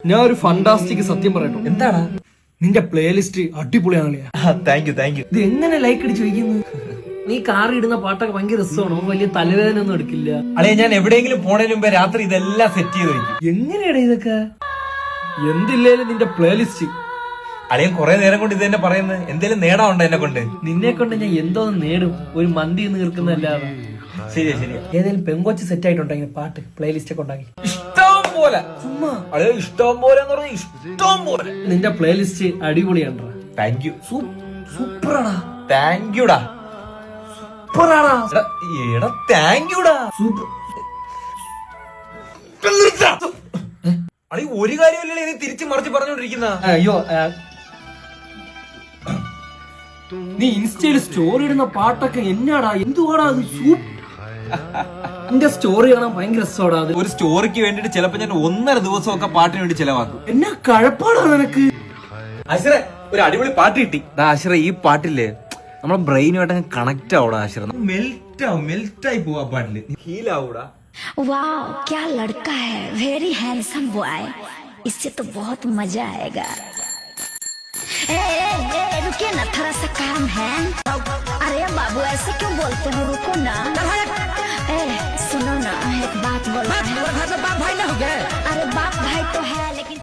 ഞാൻ ഒരു ഫണ്ടാസ്റ്റിക് സത്യം പറയട്ടോ. എന്താണ്? നിന്റെ പ്ലേലിസ്റ്റ് അടിപൊളിയാണല്ലേ. Thank you. ഇത് എങ്ങനെ ലൈക്ക് അടിച്ച് വയ്ക്കുന്നത്? നീ കാറി ഇടുന്ന പാട്ടൊക്കെ ഭയങ്കര രസമാണ്. നമുക്ക് വലിയ തലവേദന ഒന്നും എടുക്കില്ല. അളേ, ഞാൻ എവിടെയെങ്കിലും പോണതിന് മുമ്പേ രാത്രി ഇതെല്ലാം സെറ്റ് ചെയ്ത് വയ്ക്കും. എങ്ങനെയാടാ ഇതൊക്കെ? എന്തില്ലേലും നിന്റെ പ്ലേലിസ്റ്റ്. അളിയൻ കുറെ നേരം കൊണ്ട് ഇത് തന്നെ പറയുന്നത്. എന്തേലും നേടാറുണ്ടോ എന്നെ കൊണ്ട്? നിന്നെ കൊണ്ട് ഞാൻ എന്തോന്ന് നേടും? ഒരു മന്തി നീർക്കുന്നല്ലാതെ. ശരിയാ. ഏതെങ്കിലും പെങ്കൊച്ച് സെറ്റ് ആയിട്ടുണ്ടെങ്കിൽ പാട്ട് പ്ലേലിസ്റ്റ് ഒക്കെ ഉണ്ടാക്കി. ഇഷ്ടം പോലെ. ചുമ്മാ അളിയ ഇഷ്ടം പോലെ എന്ന് പറഞ്ഞാൽ ഇഷ്ടം പോലെ. നിന്റെ പ്ലേലിസ്റ്റ് അടിപൊളിയാണ്ടാ. Thank you. സൂപ്പറാടാ. താങ്ക് യുടാ. സൂപ്പറാടാ. എടാ താങ്ക് യുടാ. സൂപ്പർ. അളി ഒരു കാര്യമില്ലല്ലേ നീ തിരിച്ചു മറിച്ച് പറഞ്ഞോണ്ടിരിക്കുന്ന? അയ്യോ, നീ ഇൻസ്റ്റയിൽ സ്റ്റോറി ഇടുന്ന പാട്ടൊക്കെ എന്നാടാ? എന്തുവാടാ അത്? നിന്റെ സ്റ്റോറി കാണാൻ ഭയങ്കര രസമാടാ അത്. ഒരു സ്റ്റോറിക്ക് വേണ്ടിട്ട് ചിലപ്പോ ഞാൻ 1.5 ദിവസമൊക്കെ പാട്ടിന് വേണ്ടി ചെലവാക്കും. എന്നാ കഴപ്പാടാ നിനക്ക്? ആശ്ര ഒരു അടിപൊളി പാട്ട് കിട്ടി. ആശ്ര ഈ പാട്ടില്ലേ നമ്മളെ ബ്രെയിനുമായിട്ട് കണക്ട് ആവൂടാ. ആശ്ര മെൽറ്റായി പോവാ പാട്ടില്. ഹീലാവൂടാ. वाह क्या लड़का है, वेरी हैंडसम बॉय, इससे तो बहुत मजा आएगा। रुकिए ना, थोड़ा सा काम है। अरे बाबू ऐसे क्यों बोलते हो, रुको ना। सुनो ना, एक बात बोलना है। बाप भाई ना हो गए? अरे बाप भाई तो है लेकिन